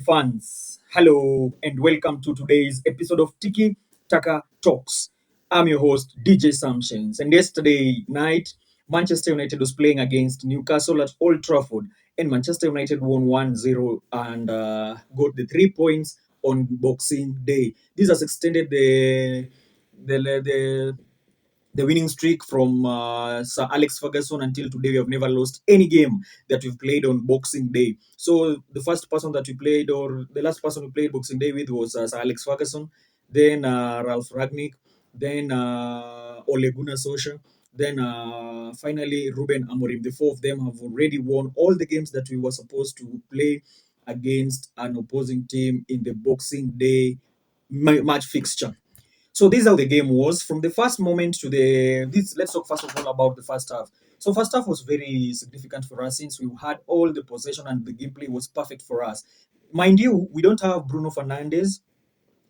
Fans, hello and welcome to today's episode of Tiki Taka Talks. I'm your host, DJ Samshens, and yesterday night, Manchester United was playing against Newcastle at Old Trafford, and Manchester United won 1-0 and got the 3 points on Boxing Day. This has extended the the winning streak from Sir Alex Ferguson until today. We have never lost any game that we've played on Boxing Day. So the first person that we played, or the last person we played Boxing Day with, was Sir Alex Ferguson, then Ralph Ragnick, then Ole Gunnar Solskjaer, then finally Ruben Amorim. The four of them have already won all the games that we were supposed to play against an opposing team in the Boxing Day match fixture. So this is how the game was from the first moment to the this. Let's talk first of all about the first half. So first half was very significant for us since we had all the possession and the gameplay was perfect for us. Mind you, we don't have Bruno Fernandes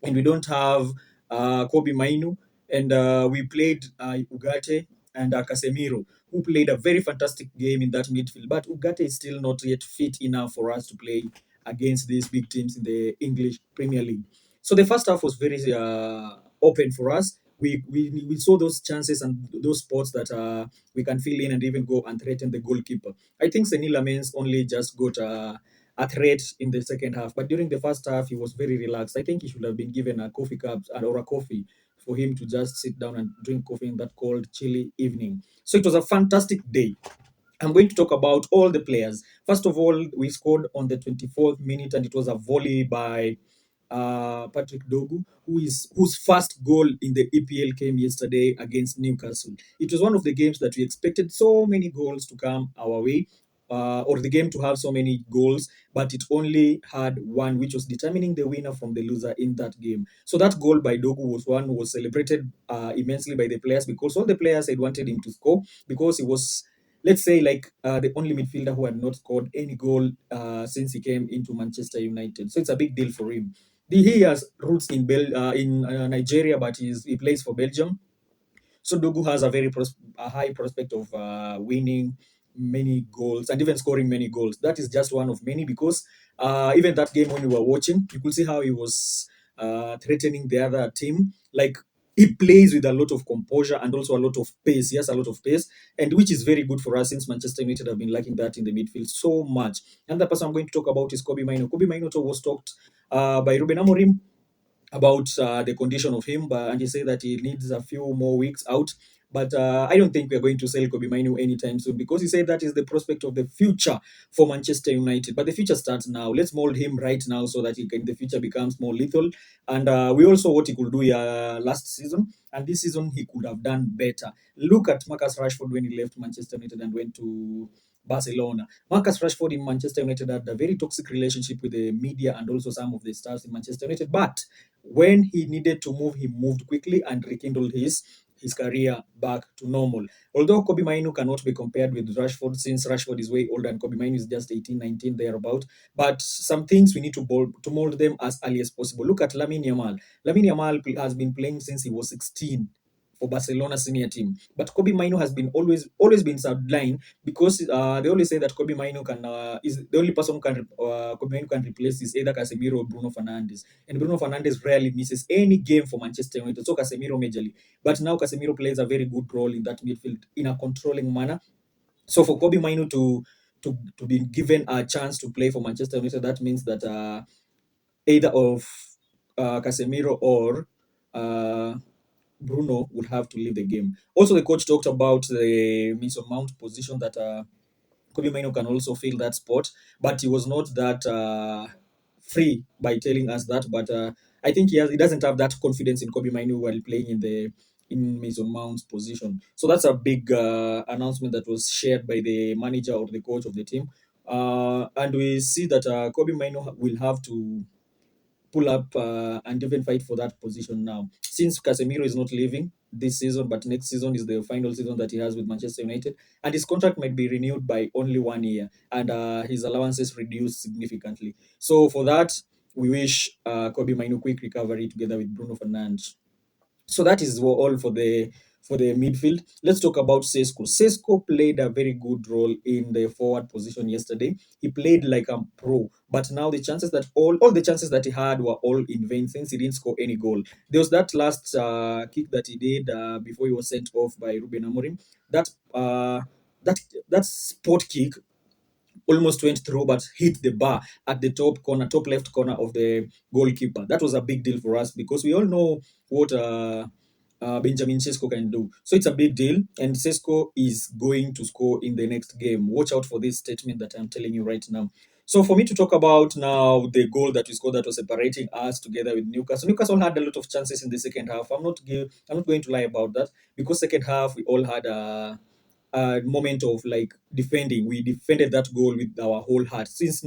and we don't have Kobe Mainu, and we played Ugarte and Casemiro, who played a very fantastic game in that midfield. But Ugarte is still not yet fit enough for us to play against these big teams in the English Premier League. So the first half was very open for us. We saw those chances and those spots that we can fill in and even go and threaten the goalkeeper. I think Senil Lamens only just got a threat in the second half. But during the first half, he was very relaxed. I think he should have been given a coffee cup or a coffee for him to just sit down and drink coffee in that cold, chilly evening. So it was a fantastic day. I'm going to talk about all the players. First of all, we scored on the 24th minute, and it was a volley by Patrick Dorgu, whose first goal in the EPL came yesterday against Newcastle. It was one of the games that we expected so many goals to come our way, or the game to have so many goals, but it only had one, which was determining the winner from the loser in that game. So that goal by Dogu was celebrated immensely by the players because all the players had wanted him to score because he was, let's say, like the only midfielder who had not scored any goal since he came into Manchester United. So it's a big deal for him. He has roots in Nigeria, but he plays for Belgium. So Dogu has a high prospect of winning many goals and even scoring many goals. That is just one of many because even that game when we were watching, you could see how he was threatening the other team. Like he plays with a lot of composure and also a lot of pace. He has a lot of pace, and which is very good for us since Manchester United have been lacking that in the midfield so much. Another person I'm going to talk about is Kobe Maino. Kobe Maino was talked by Ruben Amorim about the condition of him, and he said that he needs a few more weeks out. But I don't think we're going to sell Kobe Mainu anytime soon because he said that is the prospect of the future for Manchester United. But the future starts now. Let's mold him right now so that he can, the future becomes more lethal. And we also what he could do last season, and this season he could have done better. Look at Marcus Rashford when he left Manchester United and went to Barcelona. Marcus Rashford in Manchester United had a very toxic relationship with the media and also some of the stars in Manchester United. But when he needed to move, he moved quickly and rekindled his career back to normal. Although Kobe Mainu cannot be compared with Rashford since Rashford is way older and Kobe Mainu is just 18, 19, thereabout. But some things we need to mold them as early as possible. Look at Lamine Yamal. Lamine Yamal has been playing since he was 16 for Barcelona senior team. But Kobe Mainu has been always been sidelined because they always say that Kobe Mainu can is the only person who can Kobe Mainu can replace is either Casemiro or Bruno Fernandes. And Bruno Fernandes rarely misses any game for Manchester United. So Casemiro majorly. But now Casemiro plays a very good role in that midfield in a controlling manner. So for Kobe Mainu to be given a chance to play for Manchester United, that means that either of Casemiro or Bruno would have to leave the game. Also, the coach talked about the Mason Mount position that Kobe Maino can also fill that spot, but he was not that free by telling us that. But I think he doesn't have that confidence in Kobe Maino while playing in Mason Mount's position. So that's a big announcement that was shared by the manager or the coach of the team. And we see that Kobe Maino will have to pull up and even fight for that position now. Since Casemiro is not leaving this season, but next season is the final season that he has with Manchester United, and his contract might be renewed by only 1 year, and his allowances reduced significantly. So for that, we wish Kobe Mainu quick recovery together with Bruno Fernandes. So that is all for the midfield. Let's talk about Sesko. Sesko played a very good role in the forward position yesterday. He played like a pro, but now the chances that all the chances that he had were all in vain since he didn't score any goal. There was that last kick that he did before he was sent off by Ruben Amorim. That that that spot kick almost went through but hit the bar at the top corner, top left corner of the goalkeeper. That was a big deal for us because we all know what Benjamin Sesko can do. So it's a big deal, and Sesko is going to score in the next game. Watch out for this statement that I'm telling you right now. So for me to talk about now the goal that we scored that was separating us together with Newcastle. Newcastle had a lot of chances in the second half. I'm not going to lie about that because second half we all had a moment of like defending. We defended that goal with our whole heart. Since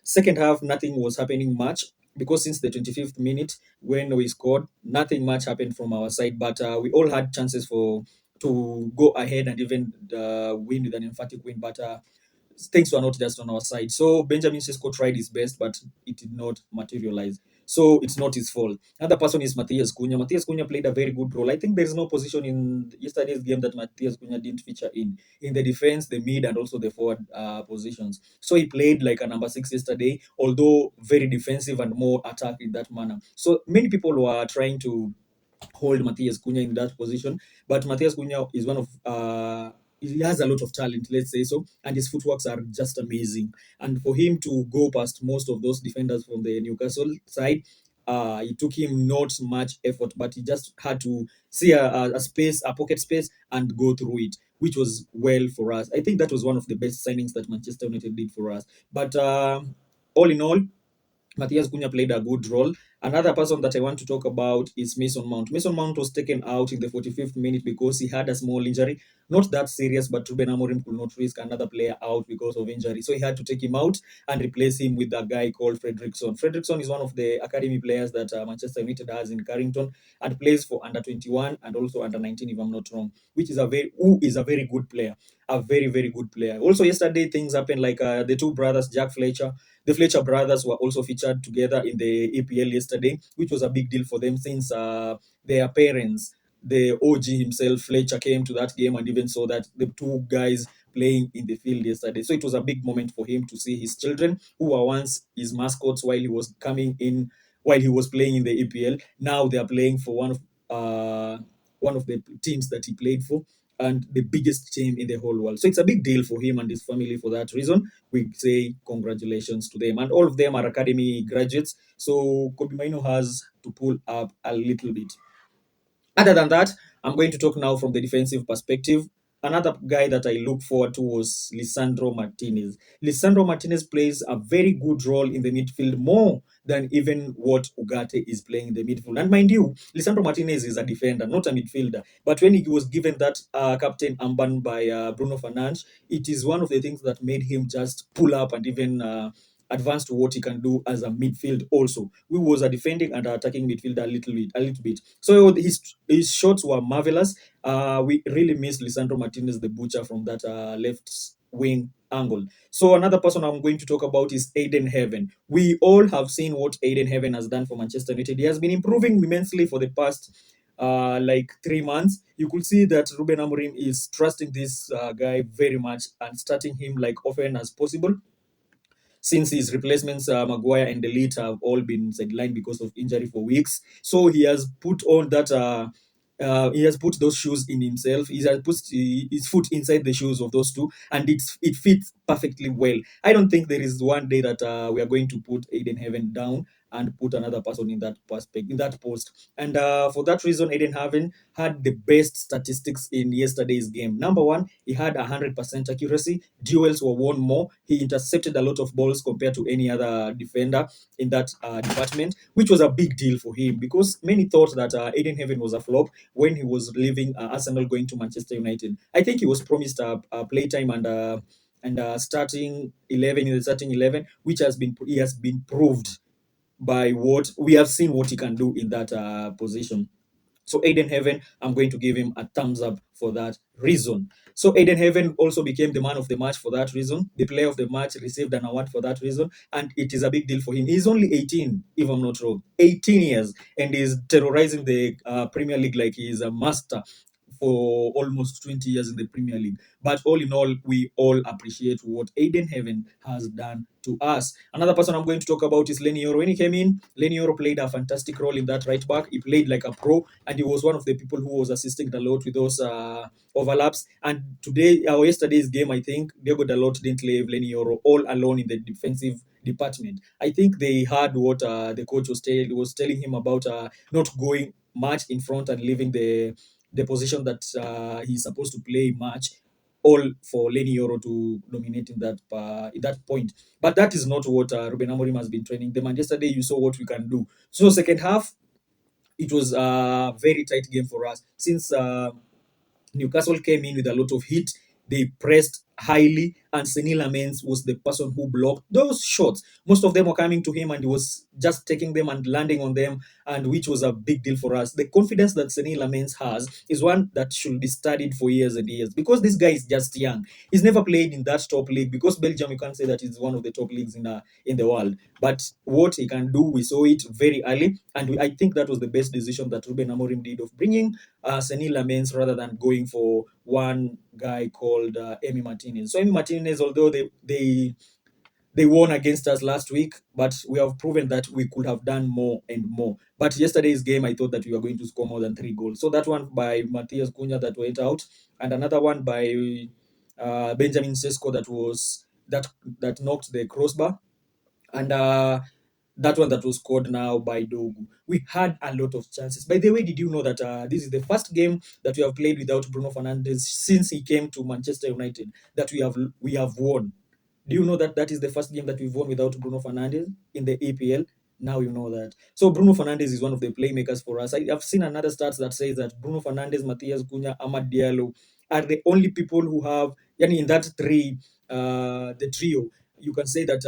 second half, nothing was happening much because since the 25th minute when we scored, nothing much happened from our side. But we all had chances for to go ahead and even win with an emphatic win. But things were not just on our side. So Benjamin Sesko tried his best, but it did not materialize. So it's not his fault. Another person is Matthias Cunha. Matthias Cunha played a very good role. I think there is no position in yesterday's game that Matthias Cunha didn't feature in the defense, the mid, and also the forward positions. So he played like a number six yesterday, although very defensive and more attack in that manner. So many people were trying to hold Matthias Cunha in that position. But Matthias Cunha is one of he has a lot of talent, let's say so, and his footworks are just amazing. And for him to go past most of those defenders from the Newcastle side, it took him not much effort, but he just had to see a space, a pocket space, and go through it, which was well for us. I think that was one of the best signings that Manchester United did for us. But all in all, Matthias Cunha played a good role. Another person that I want to talk about is Mason Mount. Mason Mount was taken out in the 45th minute because he had a small injury. Not that serious, but Ruben Amorim could not risk another player out because of injury. So he had to take him out and replace him with a guy called Fredrickson. Fredrickson is one of the academy players that Manchester United has in Carrington and plays for under 21 and also under 19, if I'm not wrong, which is who is a very good player. A very, very good player. Also, yesterday, things happened like the two brothers, Jack Fletcher, the Fletcher brothers were also featured together in the EPL yesterday, which was a big deal for them since their parents, the OG himself, Fletcher, came to that game and even saw that the two guys playing in the field yesterday. So it was a big moment for him to see his children, who were once his mascots while he was coming in, while he was playing in the EPL. Now they are playing for one of the teams that he played for and the biggest team in the whole world. So it's a big deal for him and his family for that reason. We say congratulations to them. And all of them are academy graduates. So Kobe Maino has to pull up a little bit. Other than that, I'm going to talk now from the defensive perspective. Another guy that I look forward to was Lisandro Martinez. Lisandro Martinez plays a very good role in the midfield, more than even what Ugarte is playing in the midfield. And mind you, Lisandro Martinez is a defender, not a midfielder. But when he was given that captain armband by Bruno Fernandes, it is one of the things that made him just pull up and even advance to what he can do as a midfield also. We was a defending and attacking midfielder a little bit. So his shots were marvelous. We really missed Lisandro Martinez, the butcher, from that left wing angle. So another person I'm going to talk about is Ayden Heaven. We all have seen what Ayden Heaven has done for Manchester United. He has been improving immensely for the past like 3 months. You could see that Ruben Amorim is trusting this guy very much and starting him like often as possible since his replacements, Maguire and Delete, have all been sidelined because of injury for weeks. So he has put on that. He has put those shoes in himself. He has put his foot inside the shoes of those two, and it fits perfectly well. I don't think there is one day that we are going to put Aiden Heaven down and put another person in that in that post. And for that reason, Aiden Heaven had the best statistics in yesterday's game. Number one, he had 100% accuracy. Duels were won more. He intercepted a lot of balls compared to any other defender in that department, which was a big deal for him because many thought that Aiden Heaven was a flop when he was leaving Arsenal going to Manchester United. I think he was promised playtime and starting 11 in the starting 11, which he has been proved by what we have seen what he can do in that position. So Aiden Heaven, I'm going to give him a thumbs up for that reason. So Aiden Heaven also became the man of the match for that reason. The player of the match received an award for that reason, and it is a big deal for him. He's only 18, if I'm not wrong, 18 years, and he's terrorizing the Premier League like he is a master for almost 20 years in the Premier League. But all in all, we all appreciate what Ayden Heaven has done to us. Another person I'm going to talk about is Lenny Yoro. When he came in, Lenny Yoro played a fantastic role in that right back. He played like a pro, and he was one of the people who was assisting a lot with those overlaps. And today, or yesterday's game, I think Diego Dalot didn't leave Lenny Yoro all alone in the defensive department. I think they heard what the coach was telling him about not going much in front and leaving the position that he's supposed to play much, all for Lenny Yoro to dominate in that point. But that is not what Ruben Amorim has been training them. And yesterday you saw what we can do. So second half, it was a very tight game for us since Newcastle came in with a lot of heat. They pressed highly, and Senil Lamens was the person who blocked those shots. Most of them were coming to him, and he was just taking them and landing on them, and which was a big deal for us. The confidence that Senil Lamens has is one that should be studied for years and years because this guy is just young. He's never played in that top league because Belgium, you can't say that it's one of the top leagues in the world. But what he can do, we saw it very early, and I think that was the best decision that Ruben Amorim did of bringing Senil Lamens rather than going for one guy called Emi Martinez. So Emi Martinez, although they won against us last week, but we have proven that we could have done more and more. But yesterday's game, I thought that we were going to score more than 3 goals. So that one by Matthias Cunha that went out, and another one by Benjamin Sesko that knocked the crossbar, and that one that was scored now by Dogu. We had a lot of chances. By the way, did you know that this is the first game that we have played without Bruno Fernandes since he came to Manchester United that we have won? Do you know that that is the first game that we've won without Bruno Fernandes in the EPL? Now you know that. So Bruno Fernandes is one of the playmakers for us. I have seen another stats that says that Bruno Fernandes, Matthias Cunha, Amad Diallo are the only people who have, in that the trio, you can say that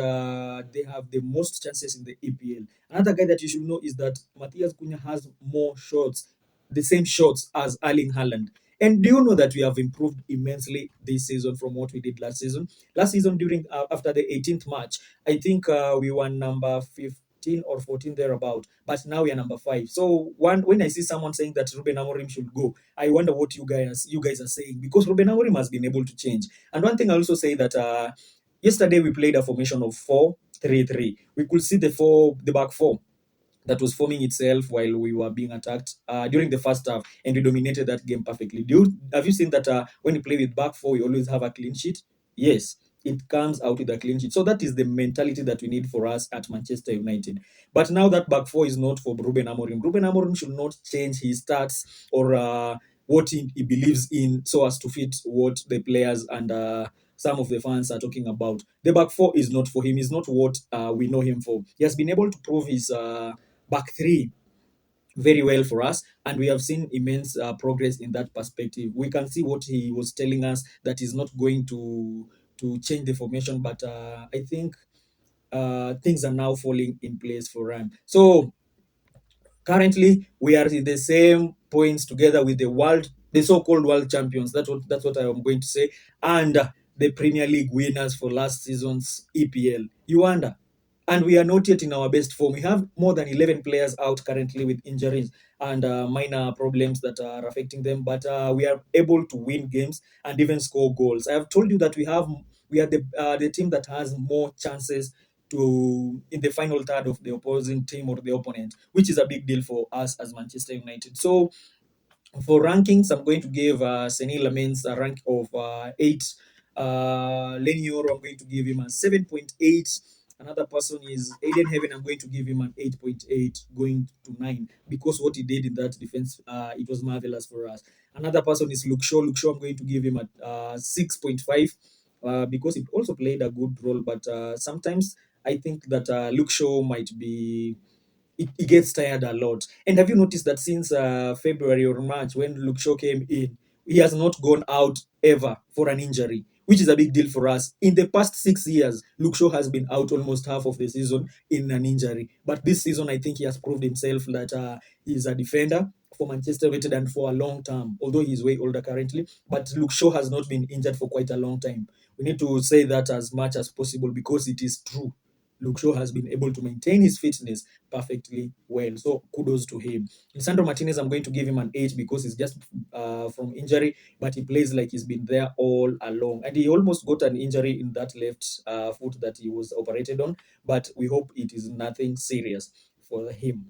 they have the most chances in the EPL. Another guy that you should know is that Matthias Cunha has more shots, the same shots as Erling Haaland. And do you know that we have improved immensely this season from what we did last season? Last season, during after the 18th match, I think we were number 15 or 14 thereabout, but now we are number 5. So when I see someone saying that Ruben Amorim should go, I wonder what you guys are saying, because Ruben Amorim has been able to change. And one thing I also say that yesterday we played a formation of 4-3-3. We could see the back four that was forming itself while we were being attacked during the first half, and we dominated that game perfectly. Have you seen that when you play with back four, you always have a clean sheet? Yes, it comes out with a clean sheet. So that is the mentality that we need for us at Manchester United. But now that back four is not for Ruben Amorim. Ruben Amorim should not change his stats or what he believes in so as to fit what the players and some of the fans are talking about. The back four is not for him. It's not what we know him for. He has been able to prove his back three very well for us, and we have seen immense progress in that perspective. We can see what he was telling us, that he's not going to change the formation, but I think things are now falling in place for him. So currently we are in the same points together with the so-called world champions. That's what I am going to say, and the Premier League winners for last season's EPL. You wonder, and we are not yet in our best form. We have more than 11 players out currently with injuries and minor problems that are affecting them, but we are able to win games and even score goals. I have told you that we are the team that has more chances to in the final third of the opposing team or the opponent, which is a big deal for us as Manchester United. So for rankings, I'm going to give Senil Lamens a rank of 8. Lenny Yoro, I'm going to give him a 7.8. Another person is Ayden Heaven. I'm going to give him an 8.8, going to 9, because what he did in that defense, it was marvelous for us. Another person is Luke Shaw. Luke Shaw, I'm going to give him a 6.5, because he also played a good role. But sometimes I think that Luke Shaw might be it gets tired a lot. And have you noticed that since February or March, when Luke Shaw came in, he has not gone out ever for an injury, which is a big deal for us. In the past 6 years, Luke Shaw has been out almost half of the season in an injury. But this season, I think he has proved himself that he's a defender for Manchester United and for a long term, although he's way older currently. But Luke Shaw has not been injured for quite a long time. We need to say that as much as possible because it is true. Luke Shaw has been able to maintain his fitness perfectly well. So kudos to him. Lisandro Martinez, I'm going to give him an 8 because he's just from injury, but he plays like he's been there all along. And he almost got an injury in that left foot that he was operated on, but we hope it is nothing serious for him.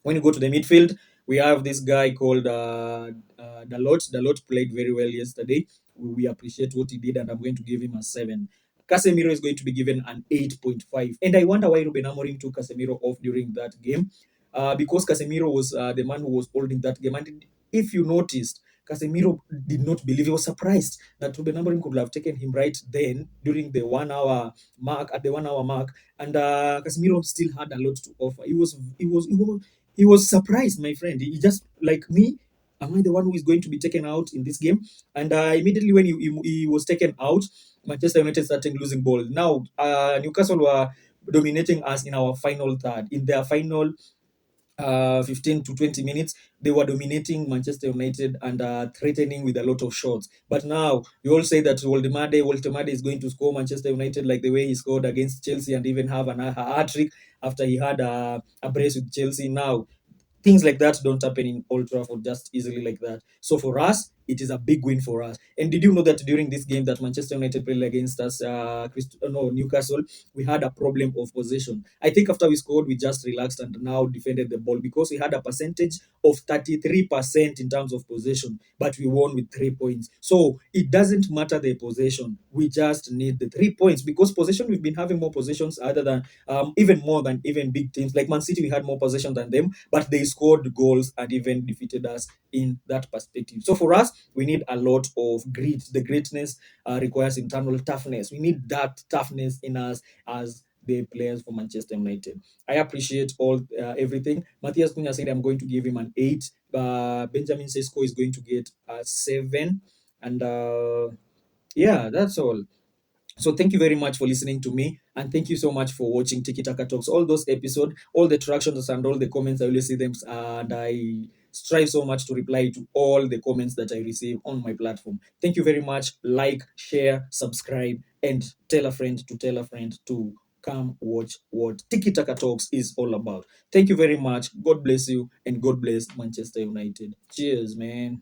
When you go to the midfield, we have this guy called Dalot. Dalot played very well yesterday. We appreciate what he did, and I'm going to give him a 7. Casemiro is going to be given an 8.5. And I wonder why Ruben Amorim took Casemiro off during that game. Because Casemiro was the man who was holding that game. And if you noticed, Casemiro did not believe, he was surprised that Ruben Amorim could have taken him right then during the 1 hour mark, at the 1 hour mark. And Casemiro still had a lot to offer. He was surprised, my friend. He just like me. Am I the one who is going to be taken out in this game? And immediately when he was taken out, Manchester United started losing ball. Now Newcastle were dominating us in our final third. In their final 15 to 20 minutes, they were dominating Manchester United and threatening with a lot of shots. But now you all say that Woltemade is going to score Manchester United like the way he scored against Chelsea and even have a hat trick after he had a brace with Chelsea. Now things like that don't happen in Old Trafford just easily like that. So for us, it is a big win for us. And did you know that during this game that Manchester United played against us, Newcastle, we had a problem of possession. I think after we scored, we just relaxed and now defended the ball because we had a percentage of 33% in terms of possession, but we won with 3 points. So it doesn't matter the possession. We just need the 3 points because possession, we've been having more possessions other than even more than even big teams. Like Man City, we had more possession than them, but they scored goals and even defeated us in that perspective. So for us, we need a lot of grit. The greatness requires internal toughness. We need that toughness in us as the players for Manchester United. I appreciate all everything. Matthias Cunha said I'm going to give him an 8. Benjamin Sesko is going to get a 7. And yeah, that's all. So thank you very much for listening to me, and thank you so much for watching Tiki Taka Talks. All those episodes, all the tractions and all the comments, I always see them, and I strive so much to reply to all the comments that I receive on my platform. Thank you very much. Like, share, subscribe, and tell a friend to tell a friend to come watch what Tiki Taka Talks is all about. Thank you very much. God bless you, and God bless Manchester United. Cheers, man.